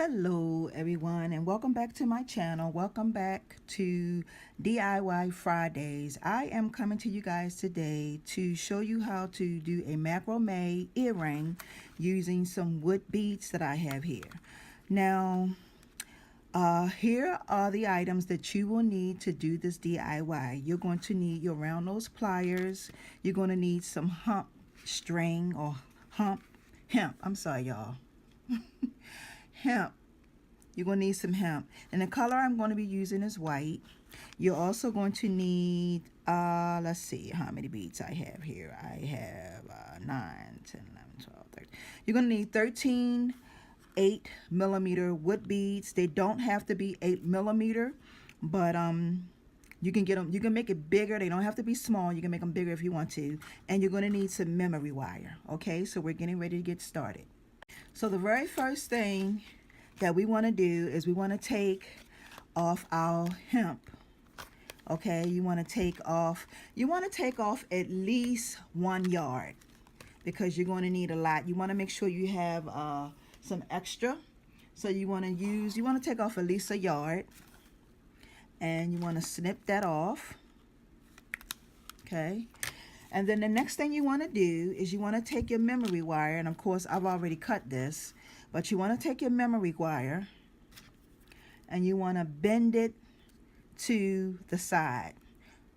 Hello everyone, and welcome back to my channel. Welcome back to DIY Fridays. I am coming to you guys today to show you how to do a macrame earring using some wood beads that I have here. Now here are the items that you will need to do this DIY. You're going to need your round nose pliers. You're going to need some hemp string or hemp. I'm sorry y'all. Hemp. You're going to need some hemp, and the color I'm going to be using is white. You're also going to need let's see how many beads I have here. I have 9, 10, 11, 12, 13. You're going to need 13 8mm wood beads. They don't have to be 8mm, but you can get them, you can make it bigger. They don't have to be small. You can make them bigger if you want to. And you're going to need some memory wire. Okay, so we're getting ready to get started. So the very first thing that we want to do is we want to take off our hemp. Okay, you want to take off at least 1 yard, because you're going to need a lot. You want to make sure you have some extra. So you want to take off at least 1 yard, and you want to snip that off. Okay. And then the next thing you want to do is you want to take your memory wire, and of course I've already cut this, but you want to take your memory wire and you want to bend it to the side.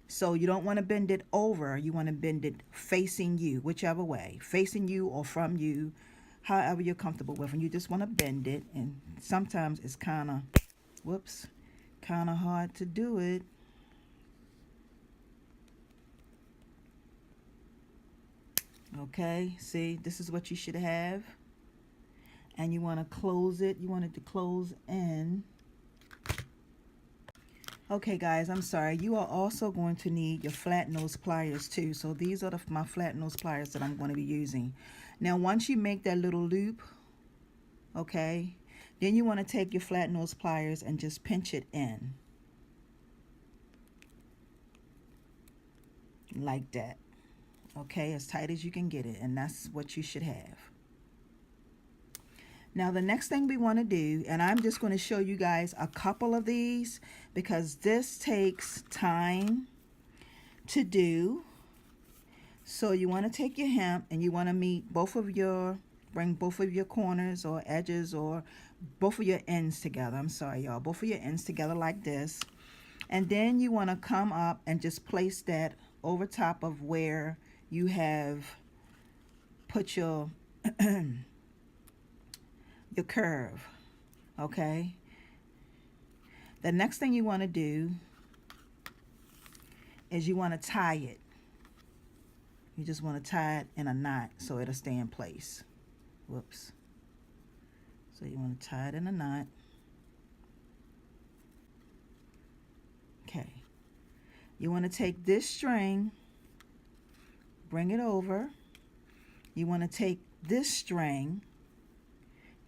So you don't want to bend it over, you want to bend it facing you, whichever way, facing you or from you, however you're comfortable with. And you just want to bend it, and sometimes it's kind of hard to do it. Okay, see, this is what you should have. And you want to close it. You want it to close in. Okay, guys, I'm sorry. You are also going to need your flat nose pliers too. So these are my flat nose pliers that I'm going to be using. Now, once you make that little loop, okay, then you want to take your flat nose pliers and just pinch it in. Like that. Okay, as tight as you can get it, and that's what you should have. Now the next thing we want to do, and I'm just going to show you guys a couple of these because this takes time to do. So you want to take your hemp and you want to bring both of your corners or edges or both of your ends together. I'm sorry y'all, both of your ends together like this. And then you want to come up and just place that over top of where you have put your your curve. Okay, the next thing you want to do is you want to tie it. You just want to tie it in a knot so it'll stay in place. Whoops. So you want to tie it in a knot. Okay, you want to take this string, bring it over. You want to take this string,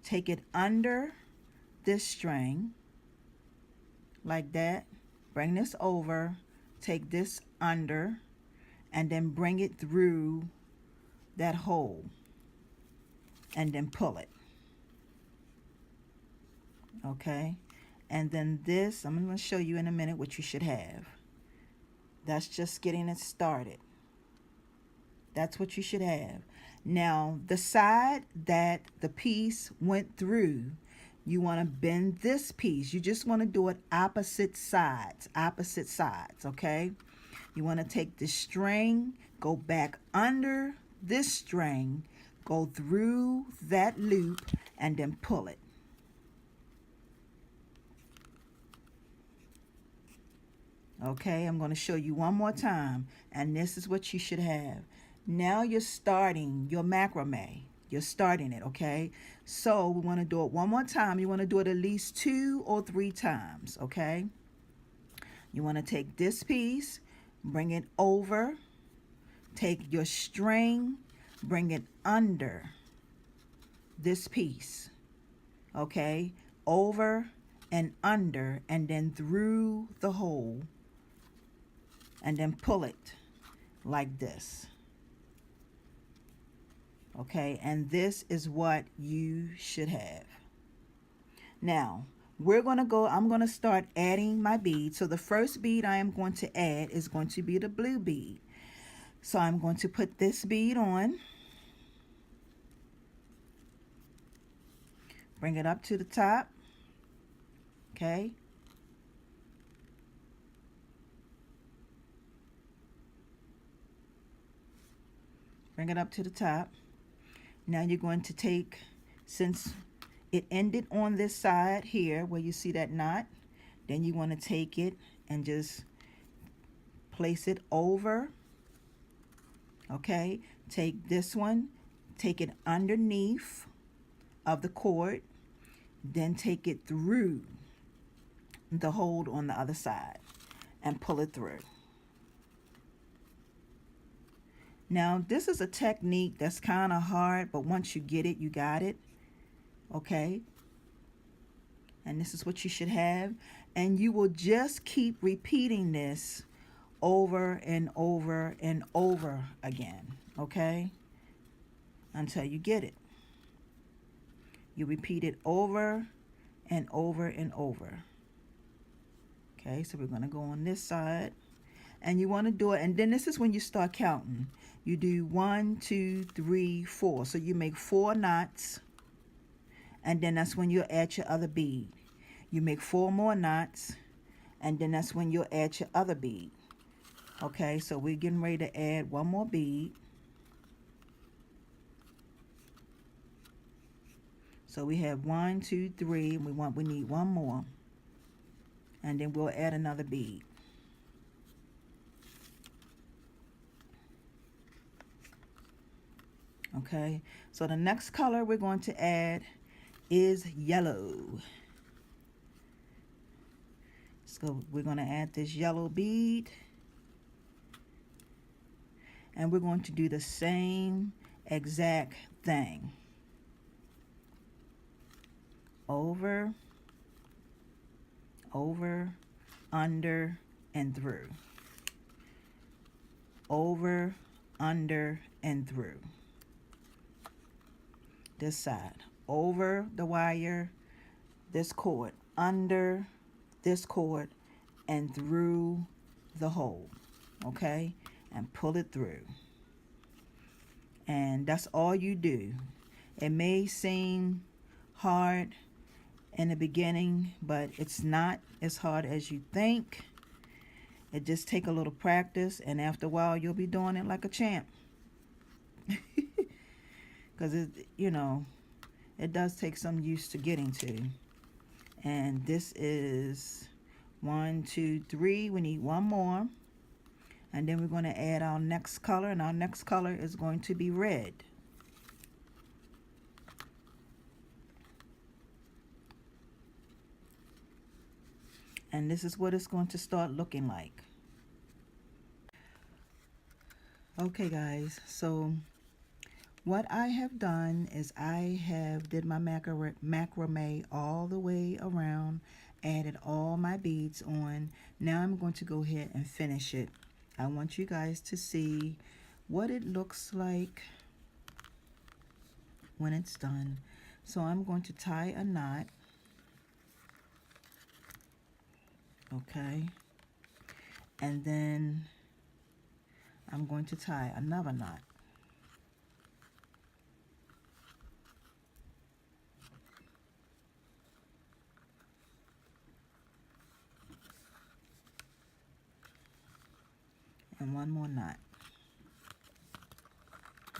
take it under this string like that, bring this over, take this under, and then bring it through that hole and then pull it. Okay, and then this, I'm going to show you in a minute what you should have. That's just getting it started. That's what you should have. Now, the side that the piece went through, you want to bend this piece. You just want to do it opposite sides, okay? You want to take the string, go back under this string, go through that loop, and then pull it. Okay, I'm going to show you one more time, and this is what you should have. Now you're starting your macrame. You're starting it, okay? So we want to do it one more time. You want to do it at least 2 or 3 times, okay? You want to take this piece, bring it over, take your string, bring it under this piece, okay? Over and under, and then through the hole, and then pull it like this. Okay, and this is what you should have. Now, I'm going to start adding my beads. So the first bead I am going to add is going to be the blue bead. So I'm going to put this bead on, bring it up to the top, okay? Bring it up to the top. Now you're going to take, since it ended on this side here where you see that knot, then you want to take it and just place it over, okay? Take this one, take it underneath of the cord, then take it through the hold on the other side and pull it through. Now this is a technique that's kind of hard, but once you get it, you got it, okay? And this is what you should have, and you will just keep repeating this over and over and over again, okay, until you get it. You repeat it over and over and over. Okay, so we're going to go on this side, and you want to do it, and then this is when you start counting. You do 1, 2, 3, 4. So you make 4 knots, and then that's when you'll add your other bead. You make 4 more knots, and then that's when you'll add your other bead. Okay, so we're getting ready to add 1 more bead. So we have 1, 2, 3, and we need 1 more, and then we'll add another bead. Okay, so the next color we're going to add is yellow. So we're going to add this yellow bead, and we're going to do the same exact thing. Over, over, under, and through. Over, under, and through. This side, over the wire, this cord, under this cord, and through the hole, okay? And pull it through. And that's all you do. It may seem hard in the beginning, but it's not as hard as you think. It just takes a little practice, and after a while you'll be doing it like a champ. Because it does take some use to getting to. And this is 1, 2, 3. We need 1 more, and then we're going to add our next color, and our next color is going to be red. And this is what it's going to start looking like. Okay guys, so what I have done is I have did my macrame all the way around, added all my beads on. Now I'm going to go ahead and finish it. I want you guys to see what it looks like when it's done. So I'm going to tie a knot. Okay. And then I'm going to tie another knot. And 1 more knot.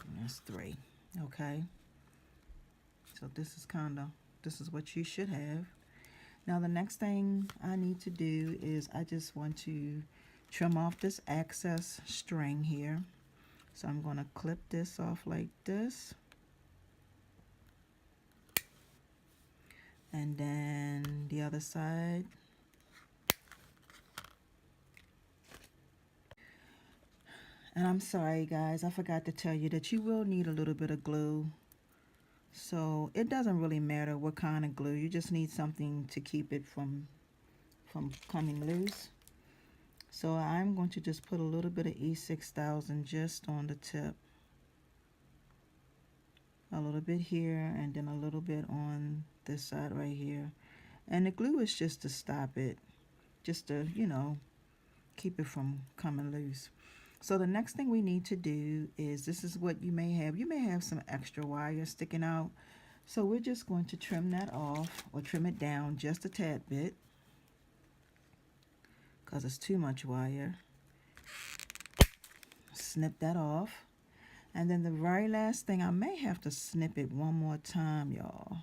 And that's 3. Okay. So this is what you should have. Now the next thing I need to do is I just want to trim off this excess string here. So I'm going to clip this off like this. And then the other side. And I'm sorry guys, I forgot to tell you that you will need a little bit of glue. So it doesn't really matter what kind of glue, you just need something to keep it from coming loose. So I'm going to just put a little bit of E6000 just on the tip. A little bit here, and then a little bit on this side right here. And the glue is just to stop it, just to, you know, keep it from coming loose. So the next thing we need to do is, this is what you may have. You may have some extra wire sticking out. So we're just going to trim that off, or trim it down just a tad bit, because it's too much wire. Snip that off. And then the very last thing, I may have to snip it one more time, y'all.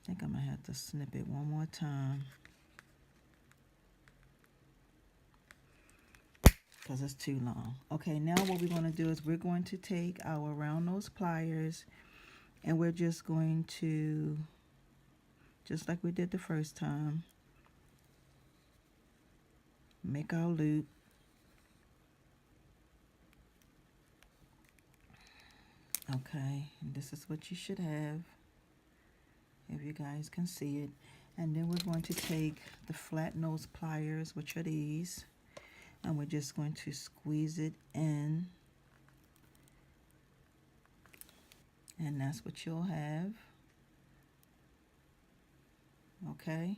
I think I'm going to have to snip it one more time, because it's too long. Okay, now what we're going to do is we're going to take our round nose pliers, and we're just going to, just like we did the first time, make our loop. Okay, and this is what you should have, if you guys can see it. And then we're going to take the flat nose pliers, which are these, and we're just going to squeeze it in, and that's what you'll have. Okay,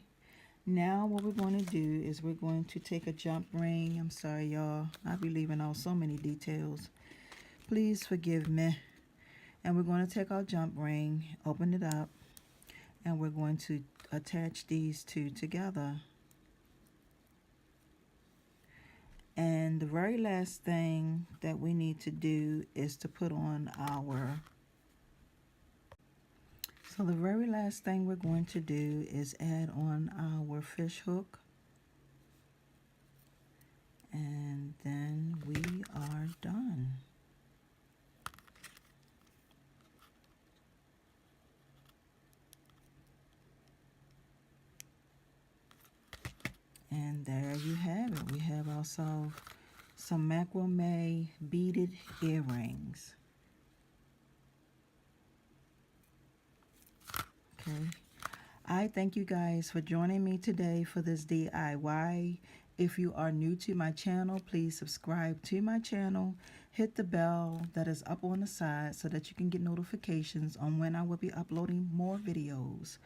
now what we're going to do is we're going to take a jump ring. I'm sorry, y'all, I'll be leaving out so many details, please forgive me. And we're going to take our jump ring, open it up, and we're going to attach these two together. And the very last thing that we need to do is to put on our, so the very last thing we're going to do is add on our fish hook. And then we are done. And there you have it. We have ourselves some macrame beaded earrings. Okay. I thank you guys for joining me today for this DIY. If you are new to my channel, please subscribe to my channel. Hit the bell that is up on the side so that you can get notifications on when I will be uploading more videos.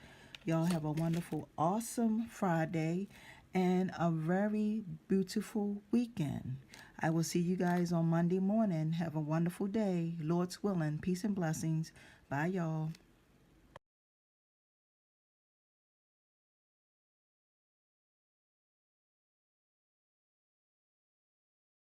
Y'all have a wonderful, awesome Friday and a very beautiful weekend. I will see you guys on Monday morning. Have a wonderful day. Lord's willing. Peace and blessings. Bye, y'all.